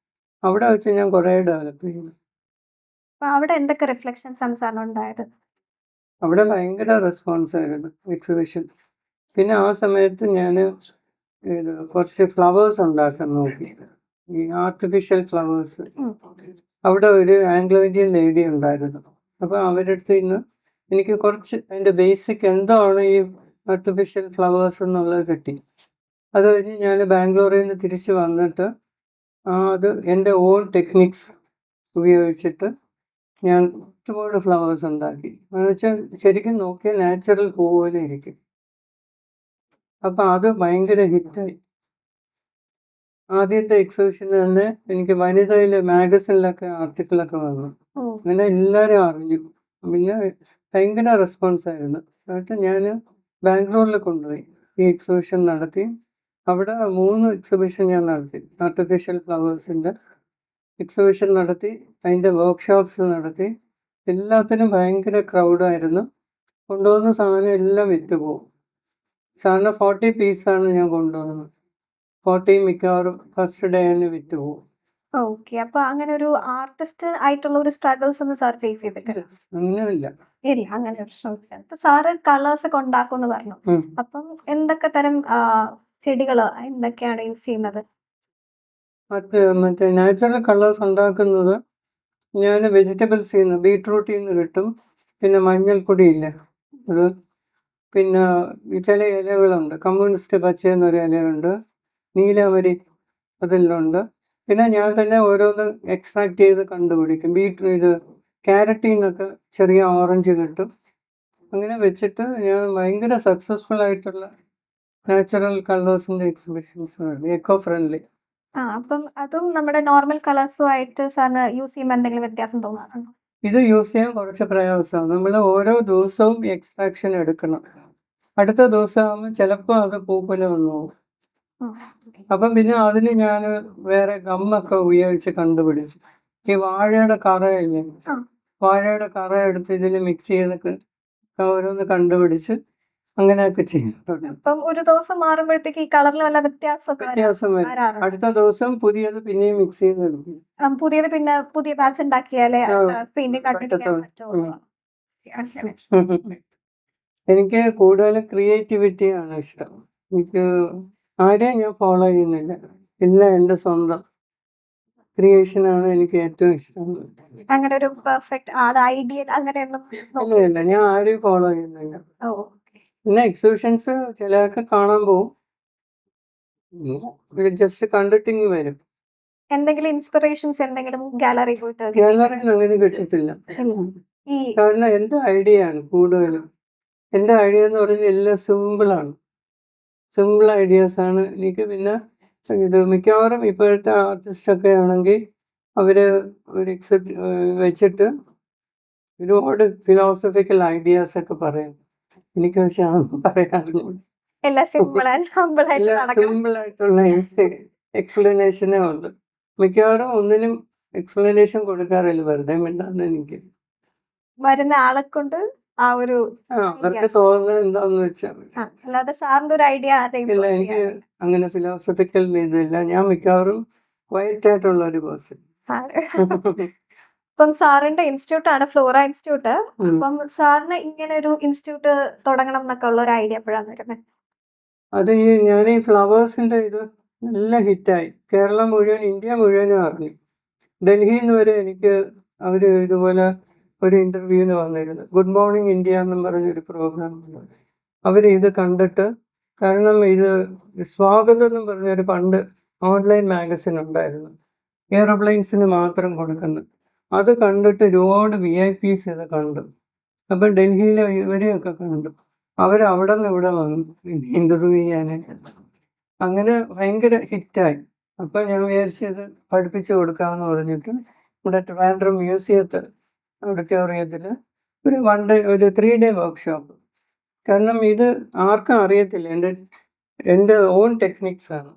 അവിടെ വെച്ച് ഞാൻ കുറേ ഡെവലപ്പ് ചെയ്തു. അപ്പൊ അവിടെ എന്തൊക്കെ റിഫ്ലക്ഷൻസ് ആണ് സാറിന് ഉണ്ടായത്? അവിടെ ഭയങ്കര റെസ്പോൺസ് ആയിരുന്നു എക്സിബിഷൻ. പിന്നെ ആ സമയത്ത് ഞാൻ കുറച്ച് ഫ്ലവേഴ്സ് ഉണ്ടാക്കാൻ നോക്കി, ഈ ആർട്ടിഫിഷ്യൽ ഫ്ലവേഴ്സ്. അവിടെ ഒരു ആംഗ്ലോ ഇന്ത്യൻ ലേഡി ഉണ്ടായിരുന്നു. അപ്പോൾ അവരുടെ അടുത്ത് നിന്ന് എനിക്ക് കുറച്ച് അതിൻ്റെ ബേസിക് എന്താണ് ഈ ആർട്ടിഫിഷ്യൽ ഫ്ലവേഴ്സ് എന്നുള്ളത് കിട്ടി. അത് കഴിഞ്ഞ് ഞാൻ ബാംഗ്ലൂരിൽ നിന്ന് തിരിച്ച് വന്നിട്ട് അത് എൻ്റെ ഓൺ ടെക്നിക്സ് ഉപയോഗിച്ചിട്ട് ഞാൻ ഒരുപാട് ഫ്ലവേഴ്സ് ഉണ്ടാക്കി. എന്ന് വെച്ചാൽ ശരിക്കും നോക്കിയാൽ നാച്ചുറൽ പൂ പോലെ ഇരിക്കും. അപ്പം അത് ഭയങ്കര ഹിറ്റായി. ആദ്യത്തെ എക്സിബിഷന് തന്നെ എനിക്ക് വനിതയിൽ മാഗസിനിലൊക്കെ ആർട്ടിക്കിളൊക്കെ വന്നു. അങ്ങനെ എല്ലാവരും അറിഞ്ഞു. പിന്നെ ഭയങ്കര റെസ്പോൺസ് ആയിരുന്നു. എന്നിട്ട് ഞാൻ ബാംഗ്ലൂരിൽ കൊണ്ടുപോയി ഈ എക്സിബിഷൻ നടത്തി. അവിടെ 3 എക്സിബിഷൻ ഞാൻ നടത്തി. ആർട്ടിഫിഷ്യൽ ഫ്ലവേഴ്സിൻ്റെ എക്സിബിഷൻ നടത്തി, അതിൻ്റെ വർക്ക്ഷോപ്സ് നടത്തി. എല്ലാത്തിനും ഭയങ്കര ക്രൗഡായിരുന്നു. കൊണ്ടുവന്ന സാധനം എല്ലാം വിറ്റ് പോകും. സാറിന് 40 പീസാണ് ഞാൻ കൊണ്ടുവന്നത്. 40 മിക്കവാറും ഫസ്റ്റ് ഡേ തന്നെ വിറ്റ് പോകും. ഓക്കെ. അപ്പൊ അങ്ങനെ ഒരു ആർട്ടിസ്റ്റ് ആയിട്ടുള്ള ഒരു സ്ട്രഗിൾസ് ഒന്നും സാർ ഫേസ് ചെയ്തിട്ടില്ല? അങ്ങനെയില്ല. ഇല്ല, അങ്ങനെ ഒരു സ്ട്രഗിൾ. അപ്പൊ സാറ് കളേഴ്സ് ഒക്കെ ഉണ്ടാക്കുമെന്ന് പറഞ്ഞു. അപ്പം എന്തൊക്കെ തരം ചെടികള് എന്തൊക്കെയാണ് യൂസ് ചെയ്യുന്നത്? മറ്റേ നാച്ചുറൽ കളേഴ്സ് ഉണ്ടാക്കുന്നത് ഞാൻ വെജിറ്റബിൾസിൽ നിന്ന്, ബീട്രൂട്ടിൽ നിന്ന് കിട്ടും. പിന്നെ മഞ്ഞൾപ്പൊടിയില്ലേ അത്, പിന്നെ ചില ഇലകളുണ്ട്, കമ്മ്യൂണിസ്റ്റ് പച്ച എന്നൊരു ഇലയുണ്ട്, നീലാമരി അതിലുണ്ട്. പിന്നെ ഞാൻ തന്നെ ഓരോന്ന് എക്സ്ട്രാക്ട് ചെയ്ത് കണ്ടുപിടിക്കും. ഇത് ക്യാരറ്റിൽ നിന്നൊക്കെ ചെറിയ ഓറഞ്ച് കിട്ടും. അങ്ങനെ വെച്ചിട്ട് ഞാൻ ഭയങ്കര സക്സസ്ഫുൾ ആയിട്ടുള്ള നാച്ചുറൽ കളേഴ്സിൻ്റെ എക്സിബിഷൻസ് ഉണ്ട്, എക്കോ ഫ്രണ്ട്ലി. അപ്പം അതും നമ്മുടെ നോർമൽ കളേഴ്സുമായിട്ട് സാറിന് യൂസ് ചെയ്യുമ്പോൾ എന്തെങ്കിലും വ്യത്യാസം തോന്നാറുണ്ടോ? ഇത് യൂസ് ചെയ്യാൻ കുറച്ച് പ്രയാസമാണ്. നമ്മൾ ഓരോ ദിവസവും എക്സ്ട്രാക്ഷൻ എടുക്കണം. അടുത്ത ദിവസം ആകുമ്പോൾ ചിലപ്പോൾ അത് പൂപ്പല് വന്നു പോകും. അപ്പം പിന്നെ അതിന് ഞാൻ വേറെ ഗമ്മൊക്കെ ഉപയോഗിച്ച് കണ്ടുപിടിച്ചു. ഈ വാഴയുടെ കറയില്ലേ, വാഴയുടെ കറ എടുത്ത് ഇതിൽ മിക്സ് ചെയ്തൊക്കെ ഓരോന്ന് കണ്ടുപിടിച്ച് അങ്ങനെയൊക്കെ ചെയ്യുന്നുണ്ട്. അപ്പം ഒരു ദിവസം മാറുമ്പോഴത്തേക്ക് ഈ കളറിൽ വല്ല വ്യത്യാസമൊക്കെ വ്യത്യാസം വരും. വരാറുണ്ടോ? അടുത്ത ദിവസം പുതിയത് പിന്നെയും മിക്സ് ചെയ്തെടുക്കും. പുതിയത് പിന്നെ പുതിയ ബാച്ച് ഉണ്ടാക്കിയാലേ പിന്നെ കണ്ടിന്യൂ ചെയ്യാൻ പറ്റുള്ളൂ. എനിക്ക് കൂടുതൽ ക്രിയേറ്റിവിറ്റിയാണ് ഇഷ്ടം. എനിക്ക് ആരെയും ഞാൻ ഫോളോ ചെയ്യുന്നില്ല. എല്ലാം എൻ്റെ സ്വന്തം ക്രിയേഷനാണ് എനിക്ക് ഏറ്റവും ഇഷ്ടം. അങ്ങനെ ഒരു പെർഫെക്റ്റ് അത് ഐഡിയൽ അങ്ങനെയൊന്നും നോക്കി ഇല്ല വെച്ചിട്ടില്ല. ഞാൻ ആരെയും ഫോളോ ചെയ്യുന്നില്ല. ഓ പിന്നെ എക്സിബിഷൻസ് ചിലതൊക്കെ കാണാൻ പോകും. ജസ്റ്റ് കണ്ടിട്ടിങ്ങ് വരും. എന്തെങ്കിലും ഇൻസ്പിറേഷൻസ് എന്തെങ്കിലും ഗാലറി പോയിട്ട് ഗാലറിയിൽ അങ്ങനെ കിട്ടത്തില്ല. ഇല്ല. ഈ കാരണം എൻ്റെ ഐഡിയ ആണ് കൂടുതലും. എൻ്റെ ഐഡിയ എന്ന് പറഞ്ഞാൽ എല്ലാം സിമ്പിളാണ്. സിമ്പിൾ ഐഡിയാസ് ആണ് എനിക്ക്. പിന്നെ ഇത് മിക്കവാറും ഇപ്പോഴത്തെ ആർട്ടിസ്റ്റൊക്കെ ആണെങ്കിൽ അവർ ഒരു എക്സിബ് വെച്ചിട്ട് ഒരുപാട് ഫിലോസഫിക്കൽ ഐഡിയാസ് ഒക്കെ പറയും. എനിക്ക് പക്ഷെ അതൊന്നും പറയാറില്ല. എല്ലാം സിമ്പിൾ ആൻഡ് ഹമ്പിൾ ആയിട്ട് എല്ലാം നടക്കണം. സിമ്പിൾ ആയിട്ടുള്ള എക്സ്പ്ലനേഷനേ ഉള്ളു. മിക്കവാറും ഒന്നിനും എക്സ്പ്ലനേഷൻ കൊടുക്കാറില്ല, വെറുതെ മിണ്ടാന്ന് എനിക്ക്. വരുന്ന ആളെ കൊണ്ട് ആ ഒരു അവർക്ക് തോന്നുന്നത് എന്താന്ന് വെച്ചാൽ അല്ലാതെ സാറിന്റെ ഒരു ഐഡിയ ആരെയും ഇല്ല. എനിക്ക് അങ്ങനെ ഫിലോസഫിക്കൽ ഇതില്ല. ഞാൻ മിക്കവാറും ക്വയറ്റ് ആയിട്ടുള്ള ഒരു പേഴ്സൺ. ഇപ്പം സാറിന്റെ ഇൻസ്റ്റിറ്റ്യൂട്ട് ആണ് ഫ്ലോറ ഇൻസ്റ്റിറ്റ്യൂട്ട്. അപ്പം സാറിന് ഇങ്ങനെ ഒരു ഇൻസ്റ്റിറ്റ്യൂട്ട് തുടങ്ങണം എന്നൊക്കെ ഉള്ള ഒരു ഐഡിയ എപ്പോഴാണ് വരുന്നത്? അത് ഞാൻ ഈ ഫ്ലവേഴ്സിന്റെ ഇത് നല്ല ഹിറ്റായി. കേരളം മുഴുവൻ, ഇന്ത്യ മുഴുവനും അറിഞ്ഞു. ഡൽഹിയിൽ നിന്ന് വരെ എനിക്ക് അവർ ഇതുപോലെ ഒരു ഇന്റർവ്യൂവിന് വന്നിരുന്നു. ഗുഡ് മോർണിംഗ് ഇന്ത്യ എന്നും പറഞ്ഞൊരു പ്രോഗ്രാം. അവർ ഇത് കണ്ടിട്ട്, കാരണം ഇത് സ്വാഗതം എന്നും പറഞ്ഞൊരു പണ്ട് ഓൺലൈൻ മാഗസിൻ ഉണ്ടായിരുന്നു, എയറോപ്ലെയിൻസിന് മാത്രം കൊടുക്കുന്നത്. അത് കണ്ടിട്ട് ഒരുപാട് VIPs ഇത് കണ്ടു. അപ്പം ഡൽഹിയിലെ ഇവരെയൊക്കെ കണ്ടു. അവരവിടെ നിന്ന് ഇവിടെ വന്നു ഇന്റർവ്യൂ ചെയ്യാനായിട്ട്. അങ്ങനെ ഭയങ്കര ഹിറ്റായി. അപ്പം ഞാൻ വിചാരിച്ചത് പഠിപ്പിച്ചു കൊടുക്കാമെന്ന് പറഞ്ഞിട്ട് ഇവിടെ ട്രിവാൻഡ്രം മ്യൂസിയത്തിൽ ഓഡിറ്റോറിയത്തിൽ ഒരു 1 day ഒരു 3 day വർക്ക്ഷോപ്പ്. കാരണം ഇത് ആർക്കും അറിയത്തില്ല, എൻ്റെ ഓൺ ടെക്നിക്സ് ആണ്.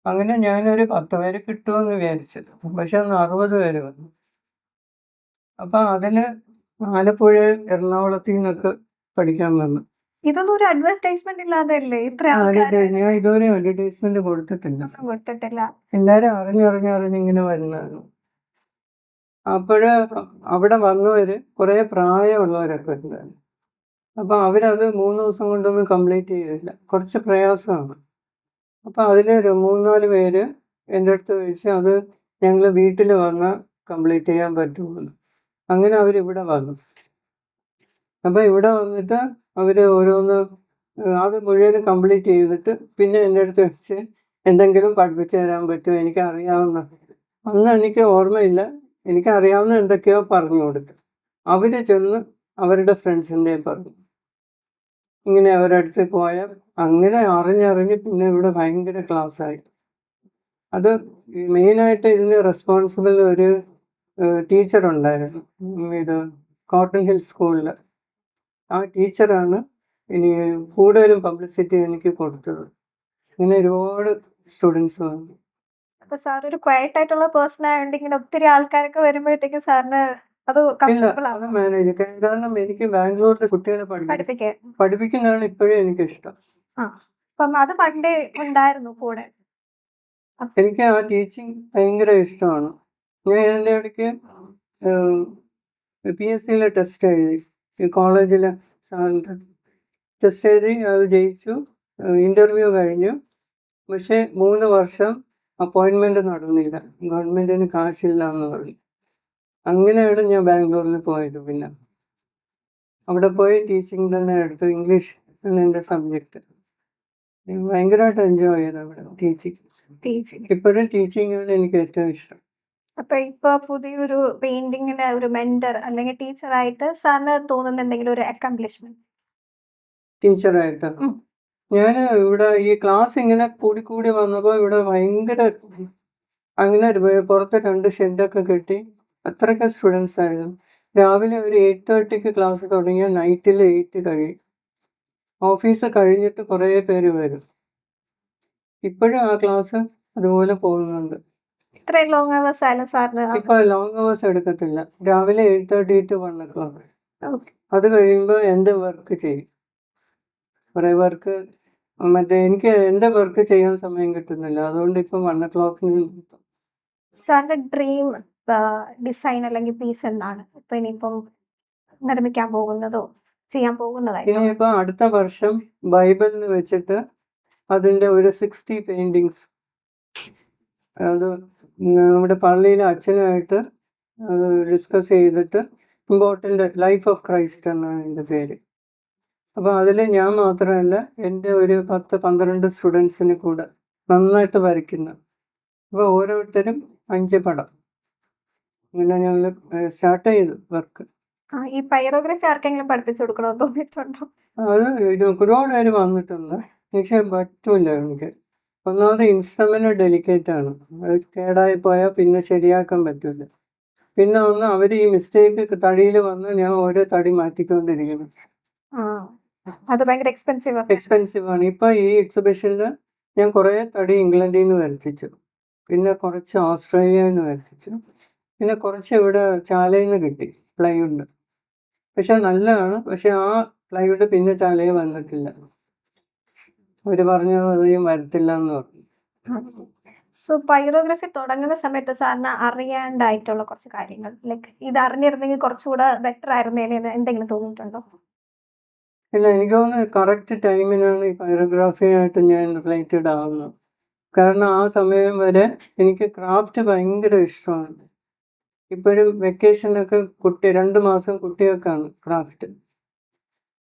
അങ്ങനെ ഞാനൊരു 10 പേര് കിട്ടുമെന്ന് വിചാരിച്ചത്. പക്ഷെ അന്ന് 60 പേര് വന്നു. അപ്പം അതിൽ ആലപ്പുഴ, എറണാകുളത്തിൽ നിന്നൊക്കെ പഠിക്കാൻ വന്നു. ഇതൊന്നും ഒരു അഡ്വർടൈസ്മെന്റ് ഇല്ലാതെ അല്ലേ ഇത്ര ഞാൻ ഇതുവരെ അഡ്വർടൈസ്മെന്റ് കൊടുത്തിട്ടില്ല. കൊടുത്തിട്ടില്ല. എല്ലാരും അറിഞ്ഞിങ്ങനെ വരുന്നതാണ്. അപ്പോഴ് അവിടെ വന്നവര് കുറെ പ്രായമുള്ളവരൊക്കെ ഉണ്ടായിരുന്നു. അപ്പൊ അവരത് 3 ദിവസം കൊണ്ടൊന്നും കംപ്ലീറ്റ് ചെയ്തില്ല. കുറച്ച് പ്രയാസമാണ്. അപ്പൊ അതില് 3-4 പേര് എൻ്റെ അടുത്ത് ചോദിച്ചു, അത് ഞങ്ങൾ വീട്ടിൽ വന്നാൽ കംപ്ലീറ്റ് ചെയ്യാൻ പറ്റുമോ? അങ്ങനെ അവരിവിടെ വന്നു. അപ്പൊ ഇവിടെ വന്നിട്ട് അവര് ഓരോന്ന് അത് മുഴുവനും കംപ്ലീറ്റ് ചെയ്തിട്ട് പിന്നെ എൻ്റെ അടുത്ത് വെച്ച് എന്തെങ്കിലും പഠിപ്പിച്ചു തരാൻ പറ്റുമോ, എനിക്കറിയാവുന്ന. അന്ന് എനിക്ക് ഓർമ്മയില്ല, എനിക്കറിയാവുന്ന എന്തൊക്കെയോ പറഞ്ഞു കൊടുത്തു. അവര് ചെന്ന് അവരുടെ ഫ്രണ്ട്സിൻ്റെ പറഞ്ഞു. ഇങ്ങനെ അവരുടെ അടുത്ത് പോയാൽ അങ്ങനെ അറിഞ്ഞ് പിന്നെ ഇവിടെ ഭയങ്കര ക്ലാസ്സായി. അത് മെയിനായിട്ട് ഇതിന് റെസ്പോൺസിബിൾ ഒരു ടീച്ചർ ഉണ്ടായിരുന്നു, ഇത് കോട്ടൺ ഹിൽ സ്കൂളിൽ. ആ ടീച്ചറാണ് ഇനി കൂടുതലും പബ്ലിസിറ്റി എനിക്ക് കൊടുത്തത്. ഇങ്ങനെ ഒരുപാട് സ്റ്റുഡൻസ് വന്നു. അപ്പൊ സാർ ഒരു ക്വയറ്റ് ആയിട്ടുള്ള പേഴ്സൺ ആയതുകൊണ്ട് ഇങ്ങനെ ഒത്തിരി ആൾക്കാരൊക്കെ വരുമ്പോഴത്തേക്കും സാറിന് അത് ഇല്ല, കംഫർട്ടബിൾ അത് ആണ് മാനേജ്. കാരണം എനിക്ക് ബാംഗ്ലൂരിലെ കുട്ടികളെ പഠിപ്പിക്കാൻ. പഠിപ്പിക്കുന്നതാണ് ഇപ്പോഴും എനിക്കിഷ്ടം. അപ്പം അത് പണ്ടേ ഉണ്ടായിരുന്നു കൂടെ. എനിക്ക് ആ ടീച്ചിങ് ഭയങ്കര ഇഷ്ടമാണ്. ഞാൻ ഇതിൻ്റെ ഇടയ്ക്ക് PSCയിലെ ടെസ്റ്റ് എഴുതി, ഈ കോളേജിലെ ടെസ്റ്റ് എഴുതി, അത് ജയിച്ചു. ഇൻ്റർവ്യൂ കഴിഞ്ഞു. പക്ഷേ 3 വർഷം അപ്പോയിൻമെൻറ്റ് നടന്നില്ല, ഗവൺമെൻറ്റിന് കാശില്ല എന്ന് പറഞ്ഞു. അങ്ങനെയാണ് ഞാൻ ബാംഗ്ലൂരിൽ പോയത്. പിന്നെ അവിടെ പോയി ടീച്ചിങ് തന്നെ എടുത്തു. ഇംഗ്ലീഷ് ആണ് എൻ്റെ സബ്ജക്റ്റ്. ഭയങ്കരമായിട്ട് എൻജോയ് ചെയ്തു അവിടെ ടീച്ചിങ്. ഇപ്പോഴും ടീച്ചിങ് ആണ് എനിക്ക് ഏറ്റവും ഇഷ്ടം. അപ്പൊ ഇപ്പൊ പുതിയൊരു പെയിന്റിങ്ങിന് ഒരു മെന്റർ അല്ലെങ്കിൽ ടീച്ചറായിട്ട് സാറിന് തോന്നുന്ന എന്തെങ്കിലും ഒരു അക്കംപ്ലിഷ്മെന്റ്? ടീച്ചറായിട്ട് ഞാൻ ഇവിടെ ഈ ക്ലാസ് ഇങ്ങനെ കൂടി വന്നപ്പോൾ ഇവിടെ ഭയങ്കര അങ്ങനെ പുറത്ത് 2 ഷെഡൊക്കെ കെട്ടി അത്രയ്ക്ക് സ്റ്റുഡൻസ് ആയിരുന്നു. രാവിലെ ഒരു 8:30 ക്ലാസ് തുടങ്ങിയാൽ നൈറ്റിൽ 8 കഴിയും. ഓഫീസ് കഴിഞ്ഞിട്ട് കുറേ പേര് വരും. ഇപ്പോഴും ആ ക്ലാസ് അതുപോലെ പോകുന്നുണ്ട്. ഇത്രയും ലോങ് അവേഴ്സ് ആയാലും സാറിന് ഇപ്പൊ ലോങ് അവേഴ്സ് എടുക്കത്തില്ല. രാവിലെ 8:30 to 1 o'clock. അത് കഴിയുമ്പോൾ എൻ്റെ വർക്ക് ചെയ്യും. കുറേ വർക്ക് എനിക്ക് എൻ്റെ വർക്ക് ചെയ്യാൻ സമയം കിട്ടുന്നില്ല. അതുകൊണ്ട് ഇപ്പം 1 o'clock സാറിന്റെ ഡ്രീം ഡിസൈൻ അല്ലെങ്കിൽ പീസ് എന്താണ് ഇപ്പൊ ഇനിയിപ്പം നിർമ്മിക്കാൻ പോകുന്നതോ? ചെയ്യാൻ പോകുന്നതായിരിക്കും. ഇനിയിപ്പോൾ അടുത്ത വർഷം ബൈബിളിൽ വെച്ചിട്ട് അതിൻ്റെ ഒരു 60 പെയിൻറ്റിങ്സ് അത് നമ്മുടെ പള്ളിയിലെ അച്ഛനുമായിട്ട് അത് ഡിസ്കസ് ചെയ്തിട്ട് ഇമ്പോർട്ടൻ്റ് ലൈഫ് ഓഫ് ക്രൈസ്റ്റ് എന്നാണ് എൻ്റെ പേര്. അപ്പോൾ അതിൽ ഞാൻ മാത്രമല്ല എൻ്റെ ഒരു 10-12 സ്റ്റുഡൻസിന് കൂടെ നന്നായിട്ട് വരയ്ക്കുന്ന. അപ്പോൾ ഓരോരുത്തരും 5 പടം അങ്ങനെ ഞങ്ങൾ സ്റ്റാർട്ട് ചെയ്തു വർക്ക്. ഈ പൈറോഗ്രഫി ആർക്കെങ്കിലും പഠിപ്പിച്ചു കൊടുക്കണമെന്ന് തോന്നിയിട്ടുണ്ടോ? അത് ഒരുപാട് പേര് വന്നിട്ടുണ്ട്, പക്ഷെ പറ്റൂല എനിക്ക്. ഒന്നാമത് ഇൻസ്ട്രുമെന്റ് ഡെലിക്കേറ്റ് ആണ്, അത് കേടായി പോയാൽ പിന്നെ ശരിയാക്കാൻ പറ്റില്ല. പിന്നെ ഒന്ന് അവർ ഈ മിസ്റ്റേക്ക് തടിയിൽ വന്ന് ഞാൻ ഓരോ തടി മാറ്റിക്കൊണ്ടിരിക്കണം. അത് ഭയങ്കര എക്സ്പെൻസീവ് ആണ്. ഇപ്പൊ ഈ എക്സിബിഷനിൽ ഞാൻ കുറേ തടി ഇംഗ്ലണ്ടിൽ നിന്ന് വരുത്തിച്ചു, പിന്നെ കുറച്ച് ഓസ്ട്രേലിയയിൽ നിന്ന് വരുത്തിച്ചു, പിന്നെ കുറച്ച് ഇവിടെ ചാലയിൽ നിന്ന് കിട്ടി പ്ലൈവുഡ്. പക്ഷെ നല്ലതാണ്, പക്ഷെ ആ പ്ലൈവുഡ് പിന്നെ ചാലയിൽ വന്നിട്ടില്ല. അവര് പറഞ്ഞു അധികം വരത്തില്ല എന്ന് പറഞ്ഞു. സോ പൈറോഗ്രഫി തുടങ്ങുന്ന സമയത്ത് സാറിന് അറിയാണ്ടായിട്ടുള്ള കുറച്ച് കാര്യങ്ങൾ, ലൈക്ക് ഇത് അറിഞ്ഞിരുന്നെങ്കിൽ കുറച്ചുകൂടെ ബെറ്റർ ആയിരുന്നേനെ എന്തെങ്കിലും തോന്നിയിട്ടുണ്ടോ? ഇല്ല, എനിക്ക് തോന്നുന്നു കറക്റ്റ് ടൈമിനാണ് ഈ പൈറോഗ്രാഫിയായിട്ട് ഞാൻ റിലേറ്റഡ് ആവുന്നത്. കാരണം ആ സമയം വരെ എനിക്ക് ക്രാഫ്റ്റ് ഭയങ്കര ഇഷ്ടമാണ്. ഇപ്പോഴും വെക്കേഷനൊക്കെ 2 മാസം കുട്ടികൾക്കാണ് ക്രാഫ്റ്റ്.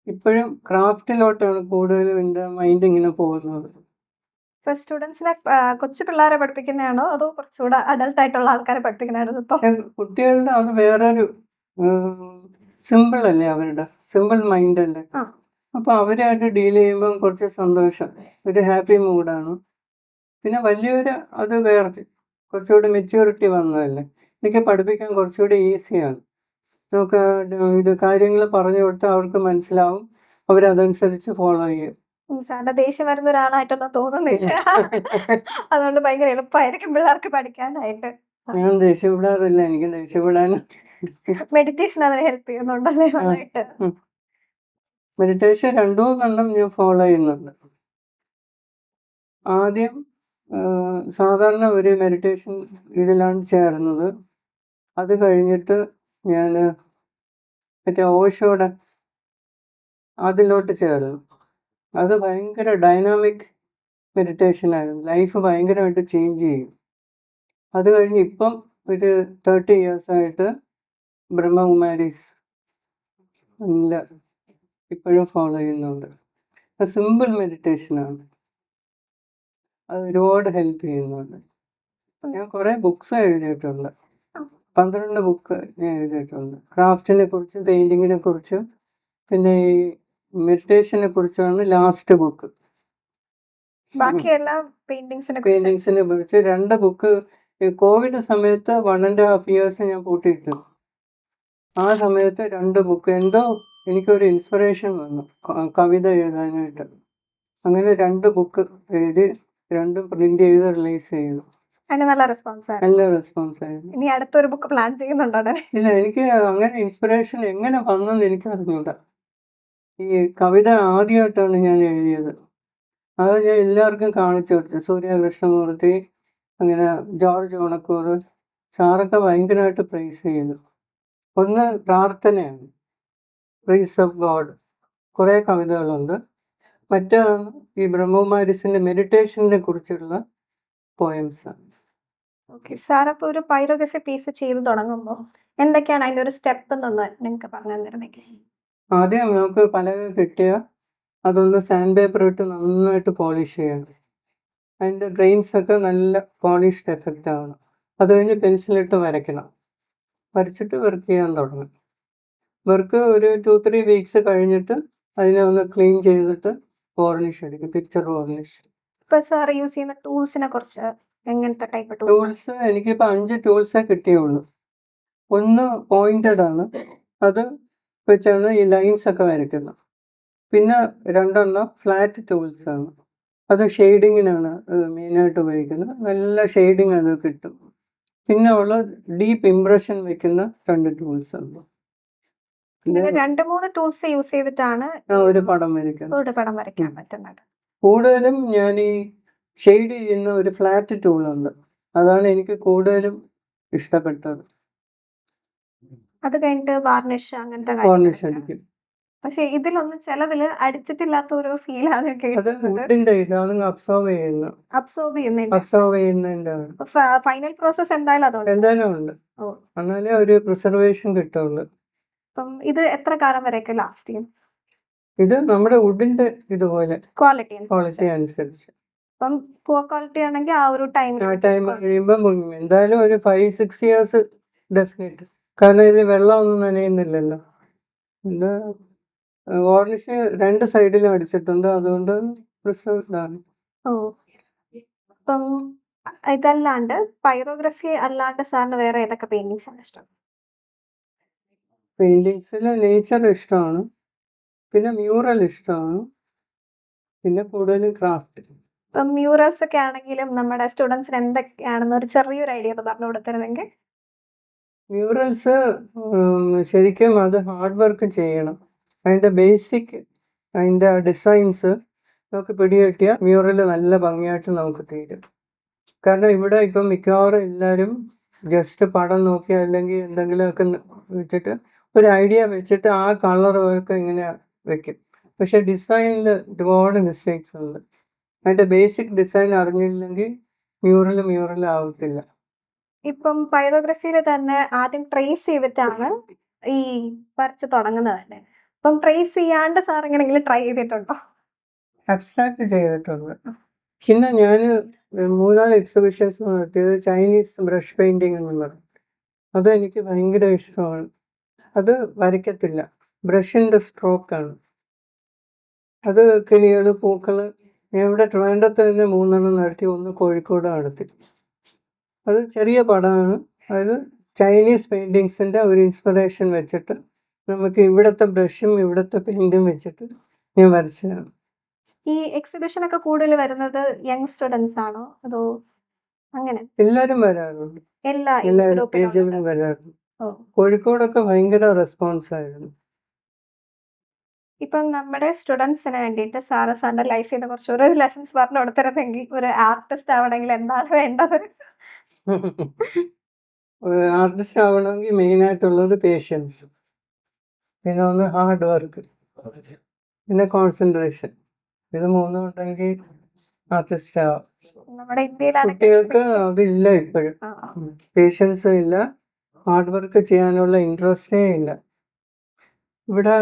ഇപ്പോഴും ക്രാഫ്റ്റിലോട്ടാണ് കൂടുതലും എൻ്റെ മൈൻഡ് ഇങ്ങനെ പോകുന്നത്. ഇപ്പൊ സ്റ്റുഡൻസിനെ കൊച്ചു പിള്ളേരെ പഠിപ്പിക്കുന്നതാണോ അതോ കുറച്ചുകൂടെ അഡൽട്ട് ആയിട്ടുള്ള ആൾക്കാരെ പഠിപ്പിക്കുന്നതാണോ ഇപ്പൊ? കുട്ടികളുടെ അത് വേറൊരു സിമ്പിൾ അല്ലേ, അവരുടെ സിമ്പിൾ മൈൻഡ് അല്ലേ. അപ്പൊ അവരായിട്ട് ഡീൽ ചെയ്യുമ്പോൾ കുറച്ച് സന്തോഷം, ഒരു ഹാപ്പി മൂഡാണ്. പിന്നെ വലിയവര് അത് വേറെ കുറച്ചുകൂടി മെച്യൂരിറ്റി വന്നതല്ലേ, എനിക്ക് പഠിപ്പിക്കാൻ കുറച്ചുകൂടി ഈസിയാണ്. നമുക്ക് ഇത് കാര്യങ്ങൾ പറഞ്ഞു കൊടുത്താൽ അവർക്ക് മനസ്സിലാവും, അവരതനുസരിച്ച് ഫോളോ ചെയ്യും. സാറിന്റെ ദേഷ്യം വരുന്ന ഒരാളായിട്ടൊന്നും തോന്നുന്നില്ല. അതുകൊണ്ട് ഭയങ്കര എളുപ്പമായിരിക്കും പിള്ളേർക്ക് പഠിക്കാനായിട്ട്. ഞാൻ ദേഷ്യപ്പെടാറില്ല, എനിക്ക് ദേഷ്യപ്പെടാൻ മെഡിറ്റേഷൻ അതിനെ ഹെൽപ്പ് ചെയ്യുന്നുണ്ടല്ലേ നന്നായിട്ട്? മെഡിറ്റേഷൻ 2-3 ഞാൻ ഫോളോ ചെയ്യുന്നുണ്ട്. ആദ്യം സാധാരണ ഒരു മെഡിറ്റേഷൻ ഇതിലാണ് ചേർന്നത്. അത് കഴിഞ്ഞിട്ട് ഞാൻ മറ്റേ ഓഷോയുടെ അതിലോട്ട് ചേർന്നു. അത് ഭയങ്കര ഡൈനാമിക് മെഡിറ്റേഷൻ ആയിരുന്നു, ലൈഫ് ഭയങ്കരമായിട്ട് ചേഞ്ച് ചെയ്യും. അത് കഴിഞ്ഞ് ഇപ്പം ഒരു 30 years ആയിട്ട് ബ്രഹ്മകുമാരീസ് നല്ല ഇപ്പോഴും ഫോളോ ചെയ്യുന്നുണ്ട്. അത് സിമ്പിൾ മെഡിറ്റേഷനാണ്, അത് ഒരുപാട് ഹെൽപ്പ് ചെയ്യുന്നുണ്ട്. ഞാൻ കുറേ ബുക്സ് എഴുതിയിട്ടുണ്ട്, 12 ബുക്ക് ഞാൻ എഴുതിയിട്ടുണ്ട്. ക്രാഫ്റ്റിനെ കുറിച്ചും പെയിൻറ്റിങ്ങിനെ കുറിച്ചും പിന്നെ ഈ മെഡിറ്റേഷനെ കുറിച്ചാണ് ലാസ്റ്റ് ബുക്ക്. ബാക്കിയെല്ലാം പെയിന്റിങ്സിനെ കുറിച്ച് 2 ബുക്ക്. കോവിഡ് സമയത്ത് 1.5 years ഞാൻ പൂട്ടിയിട്ടു. ആ സമയത്ത് 2 ബുക്ക് എന്തോ എനിക്കൊരു ഇൻസ്പിറേഷൻ വന്നു കവിത എഴുതാനായിട്ട്. അങ്ങനെ 2 ബുക്ക് എഴുതി, 2 പ്രിന്റ് ചെയ്ത് റിലീസ് ചെയ്തു. നല്ല റെസ്പോൺസ് ആയിരുന്നു. ഇനി അടുത്തൊരു ബുക്ക് പ്ലാൻ ചെയ്യുന്നുണ്ടോ? ഇല്ല, എനിക്ക് അങ്ങനെ ഇൻസ്പിറേഷൻ എങ്ങനെ വന്നെന്ന് എനിക്ക് അറിഞ്ഞൂടാ. ഈ കവിത ആദ്യമായിട്ടാണ് ഞാൻ എഴുതിയത്. അത് ഞാൻ എല്ലാവർക്കും കാണിച്ചു കൊടുത്തു. സൂര്യ കൃഷ്ണമൂർത്തി, അങ്ങനെ ജോർജ് ഓണക്കൂർ സാറൊക്കെ ഭയങ്കരമായിട്ട് പ്രൈസ് ചെയ്തു. ഒന്ന് പ്രാർത്ഥനയാണ്, പ്രൈസ് ഓഫ് ഗോഡ്, കുറേ കവിതകളുണ്ട്. മറ്റാണ് ഈ ബ്രഹ്മകുമാരീസിന്റെ മെഡിറ്റേഷനെ കുറിച്ചുള്ള പോയംസാണ്. ഓക്കെ സാർ, അപ്പോൾ ഒരു പൈറോഗ്രഫി പീസ് ചെയ്ത് തുടങ്ങുമ്പോൾ എന്തൊക്കെയാണ് അതിൻ്റെ ഒരു സ്റ്റെപ്പ് എന്നൊന്ന് നിങ്ങൾക്ക് പറഞ്ഞു തന്നിരുന്നെങ്കിൽ? ആദ്യം നമുക്ക് പലക കിട്ടിയ അതൊന്ന് സാൻഡ് പേപ്പർ ഇട്ട് നന്നായിട്ട് പോളിഷ് ചെയ്യണം. അതിൻ്റെ ഗ്രെയിൻസ് ഒക്കെ നല്ല പോളിഷ്ഡ് എഫക്റ്റ് ആവണം. അത് കഴിഞ്ഞ് പെൻസിലിട്ട് വരയ്ക്കണം. വരച്ചിട്ട് വർക്ക് ചെയ്യാൻ തുടങ്ങും. വർക്ക് ഒരു 2-3 weeks കഴിഞ്ഞിട്ട് അതിനെ ഒന്ന് ക്ലീൻ ചെയ്തിട്ട് വാർണിഷ് അടിക്കും, പിക്ചർ വാർണിഷ്. ഇപ്പോൾ സാർ യൂസ് ചെയ്യുന്ന ടൂൾസിനെ കുറിച്ച് എങ്ങനത്തെ ടൈപ്പ് ടൂൾസ്? എനിക്കിപ്പോൾ 5 ടൂൾസേ കിട്ടിയുള്ളൂ. ഒന്ന് പോയിന്റഡ് ആണ്, അത് വെച്ചാണ് ഈ ലൈൻസ് ഒക്കെ വരയ്ക്കുന്നത്. പിന്നെ 2 ഫ്ലാറ്റ് ടൂൾസ് ആണ്, അത് ഷെയ്ഡിങ്ങിനാണ് മെയിനായിട്ട് ഉപയോഗിക്കുന്നത്. നല്ല ഷെയ്ഡിങ് അത് കിട്ടും. പിന്നെ ഉള്ള ഡീപ്പ് ഇംപ്രഷൻ വെക്കുന്ന 2 ടൂൾസ് ഉണ്ട്. 2-3 ടൂൾസ് യൂസ് ചെയ്തിട്ടാണ് ഒരു പടം വരയ്ക്കാൻ പറ്റുന്നത്. കൂടുതലും ഞാൻ ഈ ഷെയ്ഡ് ചെയ്യുന്ന ഒരു ഫ്ലാറ്റ് ടൂൾ ഉണ്ട്, അതാണ് എനിക്ക് കൂടുതലും ഇഷ്ടപ്പെട്ടത്. അത് കഴിഞ്ഞിട്ട് വാർണിഷ് അങ്ങനത്തെ വാർണിഷ് അടിക്കും. പക്ഷെ ഇതിലൊന്നും ചിലതില് അടിച്ചിട്ടില്ലാത്ത ഒരു ഫീലാണ് അത് കേൾക്കുന്നത്. വുഡിന്റെ ഇതാണ് അബ്സോർവ് ചെയ്യുന്നത്. അബ്സോർബ് ചെയ്യുന്നുണ്ട്. അബ്സോർവ് ചെയ്യുന്നതിന്റെ ആണ്. ഫൈനൽ പ്രോസസ് എന്തായാലും അതുണ്ട്. എന്തായാലും ഉണ്ട്. ഓ, എന്നാലേ ഒരു പ്രിസർവേഷൻ കിട്ടുള്ളൂ. അപ്പം ഇത് എത്ര കാലം വരെയൊക്കെ ലാസ്റ്റ് ചെയ്യും? ഇത് നമ്മുടെ വുഡിന്റെ ഇതുപോലെ ക്വാളിറ്റി ക്വാളിറ്റി അനുസരിച്ച് അപ്പം പുവർ ക്വാളിറ്റി ആണെങ്കിൽ ആ ഒരു ആ ടൈമിൽ ടൈം കഴിയുമ്പോൾ മുങ്ങും. എന്തായാലും ഒരു 5-6 ഇയേഴ്സ് ഡെഫിനറ്റ്. കാരണം ഇത് വെള്ളമൊന്നും നനയുന്നില്ലല്ലോ. പിന്നെ വാർണിഷ് 2 സൈഡിലും അടിച്ചിട്ടുണ്ട്, അതുകൊണ്ട് റിസൾട്ട് ആണ്. ഓ, അപ്പം ഇതല്ലാണ്ട് പൈറോഗ്രഫി അല്ലാണ്ട് സാറിന് വേറെ ഏതൊക്കെ പെയിന്റിങ്സ് ആണ് ഇഷ്ടം? പെയിന്റിങ്സിൽ നേച്ചർ ഇഷ്ടമാണ്, പിന്നെ മ്യൂറൽ ഇഷ്ടമാണ്, പിന്നെ കൂടുതലും ക്രാഫ്റ്റ്. ഇപ്പം മ്യൂറൽസ് ഒക്കെ ആണെങ്കിലും നമ്മുടെ സ്റ്റുഡൻസിന് എന്തൊക്കെയാണെന്ന് ഒരു ചെറിയൊരു ഐഡിയ ഒന്ന് പറഞ്ഞു കൊടുത്തിരുന്നെങ്കിൽ. മ്യൂറൽസ് ശരിക്കും അത് ഹാർഡ് വർക്ക് ചെയ്യണം. അതിൻ്റെ ബേസിക് അതിൻ്റെ ഡിസൈൻസ് നമുക്ക് പിടികിട്ടിയ മ്യൂറൽ നല്ല ഭംഗിയായിട്ട് നമുക്ക് തീരും. കാരണം ഇവിടെ ഇപ്പം മിക്കവാറും എല്ലാവരും ജസ്റ്റ് പടം നോക്കി അല്ലെങ്കിൽ എന്തെങ്കിലുമൊക്കെ വെച്ചിട്ട് ഒരു ഐഡിയ വെച്ചിട്ട് ആ കളർ ഒക്കെ ഇങ്ങനെ വെക്കും. പക്ഷെ ഡിസൈനിൽ ഒരുപാട് മിസ്റ്റേക്സ് ഉണ്ട്. അതിൻ്റെ ബേസിക് ഡിസൈൻ അറിഞ്ഞില്ലെങ്കിൽ മ്യൂറൽ ആവത്തില്ല. ഇപ്പം പൈറോഗ്രഫിയിൽ തന്നെ ആദ്യം ട്രേസ് ചെയ്തിട്ടാണ് ഈ വരച്ച് തുടങ്ങുന്നത് തന്നെ. അപ്പം ട്രേസ് ചെയ്യാണ്ട് സാർ എങ്ങനെയെങ്കിലും ട്രൈ ചെയ്തിട്ടുണ്ടോ? അബ്സ്ട്രാക്ട് ചെയ്തിട്ടുണ്ട്. പിന്നെ ഞാൻ 3-4 എക്സിബിഷൻസ് നടത്തിയത് ചൈനീസ് ബ്രഷ് പെയിൻറ്റിങ് എന്നുള്ളത്. അത് എനിക്ക് ഭയങ്കര ഇഷ്ടമാണ്. അത് വരയ്ക്കത്തില്ല, ബ്രഷിൻ്റെ സ്ട്രോക്കാണ്. അത് കിളികൾ, പൂക്കൾ. ഞാൻ ഇവിടെ ട്രിവാൻഡ്രത്ത് തന്നെ 3 നടത്തി, ഒന്ന് കോഴിക്കോട് നടത്തി. അത് ചെറിയ പടമാണ്. അതായത് ചൈനീസ് പെയിൻറ്റിങ്സിൻ്റെ ഒരു ഇൻസ്പിറേഷൻ വെച്ചിട്ട് നമുക്ക് ഇവിടുത്തെ ബ്രഷും ഇവിടുത്തെ പെയിൻറ്റും വെച്ചിട്ട് ഞാൻ വരച്ചതാണ്. ഈ എക്സിബിഷൻ ഒക്കെ കൂടുതൽ വരുന്നത് യങ് സ്റ്റുഡൻസ് ആണോ അതോ അങ്ങനെ? എല്ലാവരും വരാറുണ്ട്, എല്ലാ ഏജ് എല്ലാ ഗ്രൂപ്പിലും ഏജിലും വരാറുണ്ട്. ഓ, കോഴിക്കോടൊക്കെ ഭയങ്കര റെസ്പോൺസ് ആയിരുന്നു. ഇപ്പം നമ്മുടെ സ്റ്റുഡൻസിന് വേണ്ടിയിട്ട് സാറിന്റെ ലൈഫിൽ നിന്ന് കുറച്ചൊരു ലെസൺസ് പറഞ്ഞു കൊടുത്തിരുന്നെങ്കിൽ, ഒരു ആർട്ടിസ്റ്റ് ആവണമെങ്കിൽ എന്താണ് വേണ്ടത്? ആർട്ടിസ്റ്റ് ആവണമെങ്കിൽ മെയിനായിട്ടുള്ളത് പേഷ്യൻസ്, പിന്നെ ഒന്ന് ഹാർഡ് വർക്ക്, പിന്നെ കോൺസെൻട്രേഷൻ. ഇത് 3 ഉണ്ടെങ്കിൽ ആർട്ടിസ്റ്റ് ആവാം. നമ്മുടെ ഇന്ത്യയിലാണെങ്കിൽ കുട്ടികൾക്ക് അതില്ല ഇപ്പോഴും. പേഷ്യൻസും ഇല്ല, ഹാർഡ് വർക്ക് ചെയ്യാനുള്ള ഇൻട്രസ്റ്റേ ഇല്ല. ഇവിടെ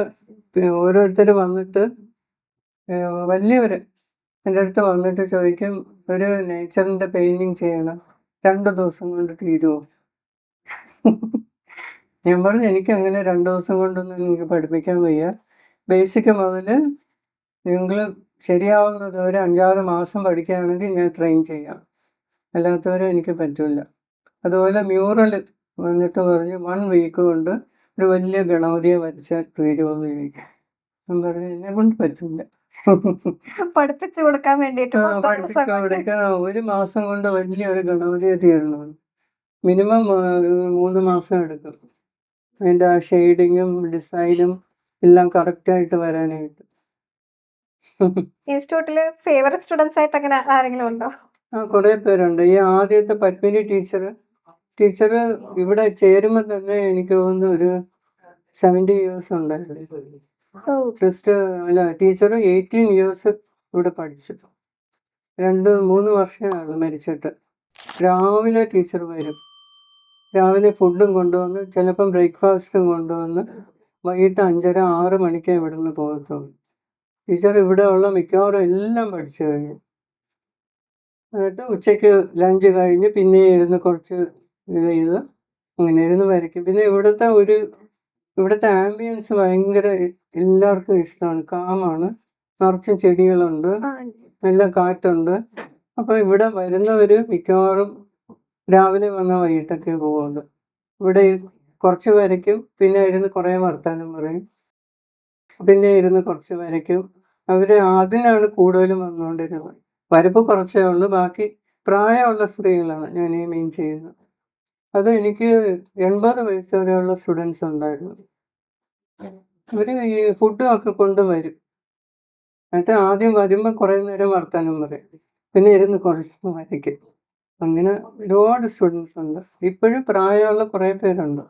ഓരോരുത്തർ വന്നിട്ട് വലിയവർ എൻ്റെ അടുത്ത് വന്നിട്ട് ചോദിക്കും, ഒരു നേച്ചറിൻ്റെ പെയിൻറ്റിങ് ചെയ്യണം, 2 ദിവസം കൊണ്ട് തീരുമോ? ഞാൻ പറഞ്ഞു, എനിക്ക് അങ്ങനെ 2 ദിവസം കൊണ്ടൊന്നും എനിക്ക് പഠിപ്പിക്കാൻ വയ്യ. ബേസിക് മുതൽ നിങ്ങൾ ശരിയാവുന്നത് ഒരു 5-6 മാസം പഠിക്കുകയാണെങ്കിൽ ഞാൻ ട്രെയിൻ ചെയ്യാം, അല്ലാത്തവരെ എനിക്ക് പറ്റില്ല. അതുപോലെ മ്യൂറൽ വന്നിട്ട് പറഞ്ഞ് 1 വീക്ക് കൊണ്ട് ഒരു വലിയ ഗണപതിയെ വരച്ചാൽ തീരുമെന്ന് ചോദിക്കും. ഞാൻ പറഞ്ഞു, എന്നെ കൊണ്ട് പറ്റില്ല. പഠിപ്പിച്ചു കൊടുക്കാൻ വേണ്ടിയിട്ട് പഠിപ്പിച്ചു കൊടുക്കാൻ 1 മാസം കൊണ്ട് വലിയൊരു ഗണപതിയെ തീരണം. മിനിമം 3 മാസം എടുക്കും അതിൻ്റെ ആ ഷെയ്ഡിങ്ങും ഡിസൈനും എല്ലാം കറക്റ്റായിട്ട് വരാനായിട്ട്. ഇൻസ്റ്റിറ്റ്യൂട്ടില് ഫേവറേറ്റ് സ്റ്റുഡൻസ് ആയിട്ട് അങ്ങനെ ആരെങ്കിലും ഉണ്ടോ? കുറേ പേരുണ്ട്. ഈ ആദ്യത്തെ പത്മിനി ടീച്ചർ ഇവിടെ ചേരുമ്പോൾ തന്നെ എനിക്ക് തോന്നുന്നു ഒരു 70 ഇയേഴ്സ് ഉണ്ടായിരുന്നു. ടീച്ചർ 18 ഇയേഴ്സ് ഇവിടെ പഠിച്ചു. 2-3 വർഷമാണ് മരിച്ചിട്ട്. രാവിലെ ടീച്ചർ വരും, രാവിലെ ഫുഡും കൊണ്ടുവന്ന്, ചിലപ്പം ബ്രേക്ക്ഫാസ്റ്റും കൊണ്ടുവന്ന്, വൈകിട്ട് 5:30-6 മണിക്കേ ഇവിടുന്ന് പോകത്തുള്ളൂ. ടീച്ചർ ഇവിടെ ഉള്ള മിക്കവാറും എല്ലാം പഠിച്ചു കഴിഞ്ഞു. എന്നിട്ട് ഉച്ചയ്ക്ക് ലഞ്ച് കഴിഞ്ഞ് പിന്നെ ഇരുന്ന് കുറച്ച് ഇത് ചെയ്ത് അങ്ങനെ ഇരുന്ന് വരയ്ക്കും. പിന്നെ ഇവിടുത്തെ ആംബിയൻസ് ഭയങ്കര എല്ലാവർക്കും ഇഷ്ടമാണ്, കാമാണ്, നിറച്ചും ചെടികളുണ്ട്, നല്ല കാറ്റുണ്ട്. അപ്പോൾ ഇവിടെ വരുന്നവർ മിക്കവാറും രാവിലെ വന്ന വൈകിട്ടൊക്കെ പോകുന്നത്. ഇവിടെ കുറച്ച് വരയ്ക്കും, പിന്നെ ഇരുന്ന് കുറേ വർത്താനം പറയും, പിന്നെ ഇരുന്ന് കുറച്ച് വരയ്ക്കും. അവർ അതിനാണ് കൂടുതലും വന്നുകൊണ്ടിരുന്നത്. വരപ്പ് കുറച്ചേ ഉള്ളൂ, ബാക്കി പ്രായമുള്ള സ്ത്രീകളാണ് ഞാൻ ഈ മെയിൻ ചെയ്യുന്നത്. അത് എനിക്ക് 80 വയസ്സ് വരെയുള്ള സ്റ്റുഡൻസ് ഉണ്ടായിരുന്നു. അവർ ഈ ഫുഡും ഒക്കെ കൊണ്ടുവരും. എന്നിട്ട് ആദ്യം വരുമ്പോൾ കുറേ നേരം വർത്താനം പറയും, പിന്നെ ഇരുന്ന് കുറച്ച് വരയ്ക്കും. അങ്ങനെ ഒരുപാട് സ്റ്റുഡൻസ് ഉണ്ട്. ഇപ്പോഴും പ്രായമുള്ള കുറേ പേരുണ്ട്.